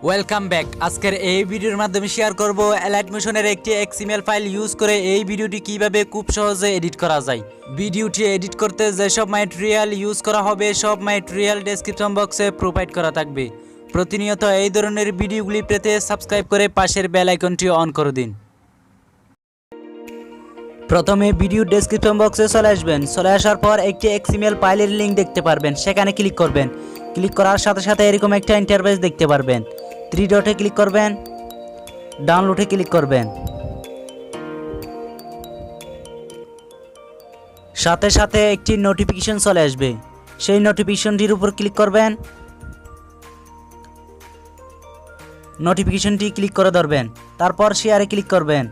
Welcome back. আজকের এই ভিডিওর মাধ্যমে শেয়ার করব অ্যালাইট মোশনের একটি XML ফাইল ইউজ করে এই ভিডিওটি কিভাবে খুব সহজে এডিট করা যায়। ভিডিওটি এডিট করতে যেসব ম্যাটেরিয়াল ইউজ করা হবে সব ম্যাটেরিয়াল ডেসক্রিপশন বক্সে প্রোভাইড করা থাকবে। প্রতিনিয়ত এই ধরনের ভিডিওগুলি পেতে সাবস্ক্রাইব করে পাশের বেল আইকনটি অন করে দিন। প্রথমে ভিডিও ডেসক্রিপশন বক্সে চলে আসবেন। চলে আসার পর একটি XML ফাইলের লিঙ্ক দেখতে পারবেন, সেখানে ক্লিক করবেন। ক্লিক করার সাথে সাথে এরকম একটা ইন্টারফেস দেখতে পারবেন। 3 ডটে ক্লিক করবেন, ডাউনলোডে ক্লিক করবেন। সাথে সাথে একটি নোটিফিকেশন চলে আসবে, সেই নোটিফিকেশনটির উপর ক্লিক করবেন। নোটিফিকেশনটি ক্লিক করে ধরবেন, তারপর শেয়ারে ক্লিক করবেন।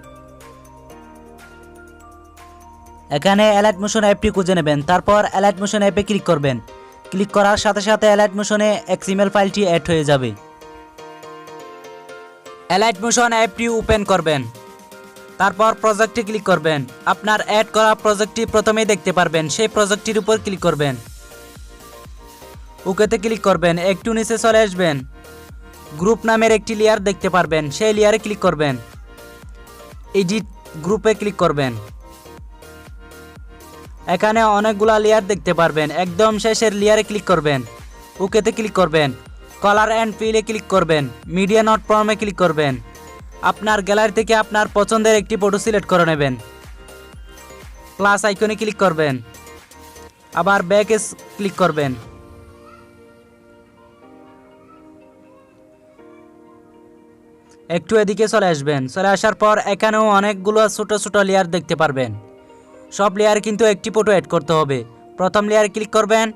এখানে অ্যালাইট মোশন অ্যাপটি খুঁজে নেবেন, তারপর অ্যালাইট মোশন অ্যাপে ক্লিক করবেন। ক্লিক করার সাথে সাথে অ্যালাইট মোশনে XML ফাইলটি অ্যাড হয়ে যাবে। অ্যালাইট মোশন অ্যাপটি ওপেন করবেন, তারপর প্রজেক্টে ক্লিক করবেন। আপনার অ্যাড করা প্রজেক্টটি প্রথমেই দেখতে পারবেন, সেই প্রজেক্টটির উপর ক্লিক করবেন। ওকেতে ক্লিক করবেন। একটু নিচে চলে আসবেন, গ্রুপ নামের একটি লেয়ার দেখতে পারবেন, সেই লেয়ারে ক্লিক করবেন। এডিট গ্রুপে ক্লিক করবেন। এখানে অনেকগুলা লেয়ার দেখতে পারবেন, একদম শেষের লেয়ারে ক্লিক করবেন। ওকেতে ক্লিক করবেন। কালার অ্যান্ড ফিলে ক্লিক করবেন। মিডিয়া নট ফর্মে ক্লিক করবেন। আপনার গ্যালারি থেকে আপনার পছন্দের একটি ফটো সিলেক্ট করে নেবেন। প্লাস আইকনে ক্লিক করবেন, আবার ব্যাকে ক্লিক করবেন। একটু এদিকে চলে আসবেন। চলে আসার পর এখানেও অনেকগুলো ছোট ছোট লেয়ার দেখতে পারবেন। সব লেয়ার কিন্তু একটি ফটো অ্যাড করতে হবে। প্রথম লেয়ারে ক্লিক করবেন,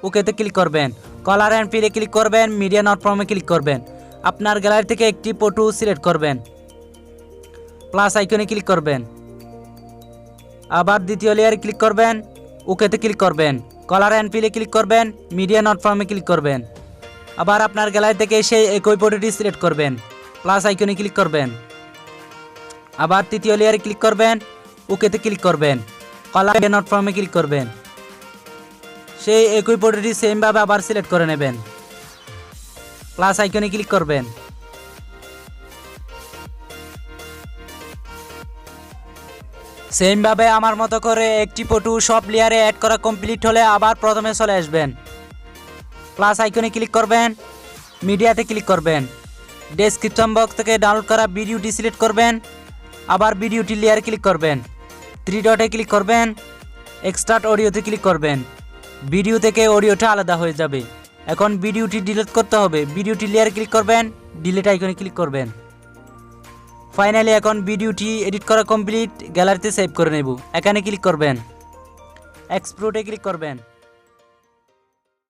ওকেতে ক্লিক করবেন। কালার অ্যান্ড ফিলে ক্লিক করবেন, মিডিয়া নট ফর্মে ক্লিক করবেন। আপনার গ্যালারি থেকে একটি ফটো সিলেক্ট করবেন, প্লাস আইকনে ক্লিক করবেন। আবার দ্বিতীয় লেয়ারে ক্লিক করবেন, ওকেতে ক্লিক করবেন। কালার অ্যান্ড ফিলে ক্লিক করবেন, মিডিয়া নট ফর্মে ক্লিক করবেন। আবার আপনার গ্যালারি থেকে সেই একই ফটোটি সিলেক্ট করবেন, প্লাস আইকনে ক্লিক করবেন। আবার তৃতীয় লেয়ারে ক্লিক করবেন, ওকেতে ক্লিক করবেন। কালার নট ফর্মে ক্লিক করবেন। সেই একই ফটোটি সেমভাবে আবার সিলেক্ট করে নেবেন, প্লাস আইকনে ক্লিক করবেন। সেমভাবে আমার মতো করে একটি ফটো সব লেয়ারে অ্যাড করা কমপ্লিট হলে আবার প্রথমে চলে আসবেন। প্লাস আইকনে ক্লিক করবেন, মিডিয়াতে ক্লিক করবেন। ডেসক্রিপশন বক্স থেকে ডাউনলোড করা ভিডিওটি সিলেক্ট করবেন, আবার ভিডিওটি লেয়ারে ক্লিক করবেন। 3 ডটে ক্লিক করবেন, এক্সট্রাক্ট অডিওতে ক্লিক করবেন। ভিডিও থেকে অডিওটা আলাদা হয়ে যাবে। এখন ভিডিওটি ডিলিট করতে হবে। ভিডিওটি লেয়ারে ক্লিক করবেন, ডিলিট আইকনে ক্লিক করবেন। ফাইনালি এখন ভিডিওটি এডিট করা কমপ্লিট, গ্যালারিতে সেভ করে নেব। এখানে ক্লিক করবেন, এক্সপোর্টে ক্লিক করবেন।